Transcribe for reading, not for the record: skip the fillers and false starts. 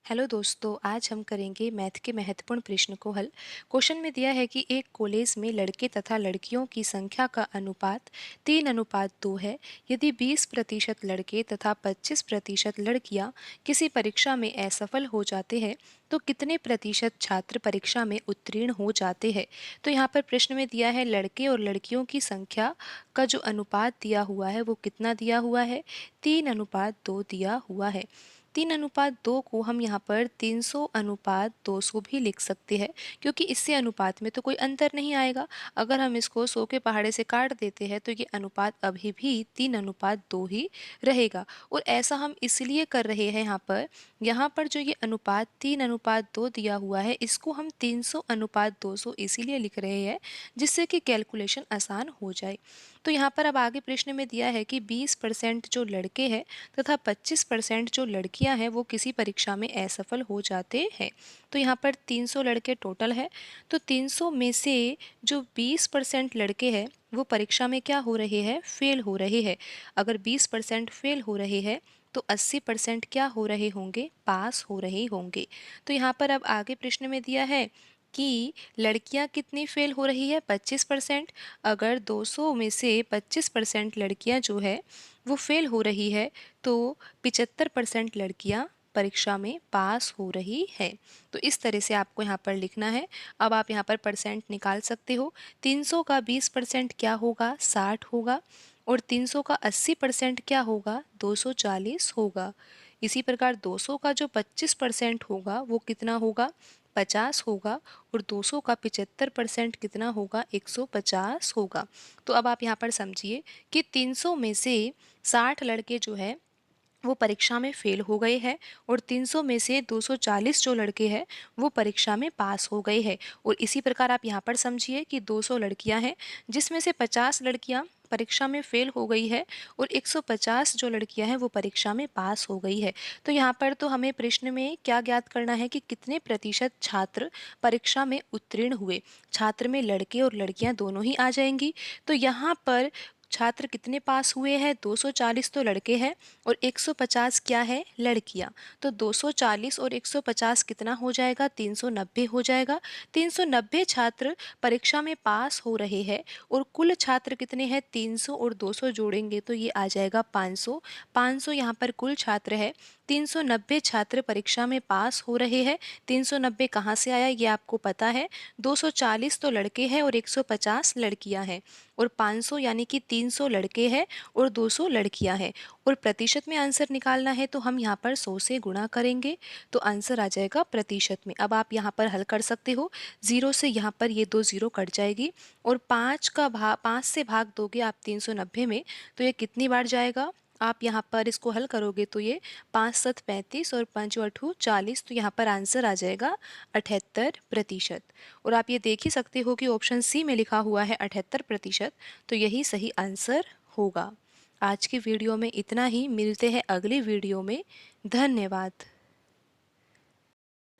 Hello दोस्तों, आज हम करेंगे मैथ के महत्वपूर्ण प्रश्न को हल। क्वेश्चन में दिया है कि एक कॉलेज में लड़के तथा लड़कियों की संख्या का अनुपात 3:2 है। यदि 20% लड़के तथा 25% लड़कियां किसी परीक्षा में असफल हो जाते हैं तो कितने प्रतिशत छात्र परीक्षा में उत्तीर्ण हो जाते हैं। तो यहाँ पर प्रश्न में दिया है लड़के और लड़कियों की संख्या का जो अनुपात दिया हुआ है वो कितना दिया हुआ है, 3:2 दिया हुआ है। 3:2 को हम यहाँ पर 300:200 भी लिख सकते हैं, क्योंकि इससे अनुपात में तो कोई अंतर नहीं आएगा। अगर हम इसको 100 के पहाड़े से काट देते हैं तो ये अनुपात अभी भी 3:2 ही रहेगा। और ऐसा हम इसलिए कर रहे हैं, यहाँ पर जो ये अनुपात 3:2 दिया हुआ है इसको हम 300:200 इसीलिए लिख रहे हैं जिससे कि कैलकुलेशन आसान हो जाए। तो यहाँ पर अब आगे प्रश्न में दिया है कि 20% जो लड़के हैं तथा 25% जो लड़कियां हैं वो किसी परीक्षा में असफल हो जाते हैं। तो यहाँ पर 300 लड़के टोटल है, तो 300 में से जो 20% लड़के हैं वो परीक्षा में क्या हो रहे हैं, फेल हो रहे हैं। अगर 20% फेल हो रहे हैं तो 80% क्या हो रहे होंगे, पास हो रहे होंगे। तो यहाँ पर अब आगे प्रश्न में दिया है कि लड़कियां कितनी फेल हो रही है, 25%। अगर 200 में से 25% लड़कियां जो है वो फेल हो रही है तो 75% लड़कियां परीक्षा में पास हो रही है। तो इस तरह से आपको यहाँ पर लिखना है। अब आप यहाँ पर परसेंट निकाल सकते हो। 300 का 20% क्या होगा, 60 होगा। और 300 का 80% क्या होगा, 240 होगा। इसी प्रकार 200 का जो 25% होगा वो कितना होगा, 50 होगा। और 200 का 75% कितना होगा, 150 होगा। तो अब आप यहाँ पर समझिए कि 300 में से 60 लड़के जो है वो परीक्षा में फेल हो गए हैं और 300 में से 240 जो लड़के हैं वो परीक्षा में पास हो गए हैं। और इसी प्रकार आप यहाँ पर समझिए कि 200 लड़कियां हैं जिसमें से 50 लड़कियां परीक्षा में फेल हो गई है और 150 जो लड़कियां हैं वो परीक्षा में पास हो गई है। तो यहाँ पर तो हमें प्रश्न में क्या ज्ञात करना है कि कितने प्रतिशत छात्र परीक्षा में उत्तीर्ण हुए। छात्र में लड़के और लड़कियां दोनों ही आ जाएंगी। तो यहाँ पर छात्र कितने पास हुए हैं, 240 तो लड़के हैं और 150 क्या है, लड़कियां। तो 240 और 150 कितना हो जाएगा, 390 हो जाएगा। 390 छात्र परीक्षा में पास हो रहे हैं और कुल छात्र कितने हैं, 300 और 200 जोड़ेंगे तो ये आ जाएगा 500। 500 यहाँ पर कुल छात्र है। 390 छात्र परीक्षा में पास हो रहे हैं। 390 कहाँ से आया ये आपको पता है। 240 तो लड़के हैं और 150 लड़कियां हैं। और 500 यानी कि 300 लड़के हैं और 200 लड़कियां हैं। और प्रतिशत में आंसर निकालना है तो हम यहाँ पर 100 से गुणा करेंगे तो आंसर आ जाएगा प्रतिशत में। अब आप यहाँ पर हल कर सकते हो। 0 से यहाँ पर ये 2 0 कट जाएगी और 5 से भाग दोगे आप 390 में तो ये कितनी बार जाएगा। आप यहाँ पर इसको हल करोगे तो ये 5 7 35 और 5 8 40। तो यहाँ पर आंसर आ जाएगा 78%। और आप ये देख ही सकते हो कि ऑप्शन सी में लिखा हुआ है 78%, तो यही सही आंसर होगा। आज की वीडियो में इतना ही, मिलते हैं अगली वीडियो में। धन्यवाद।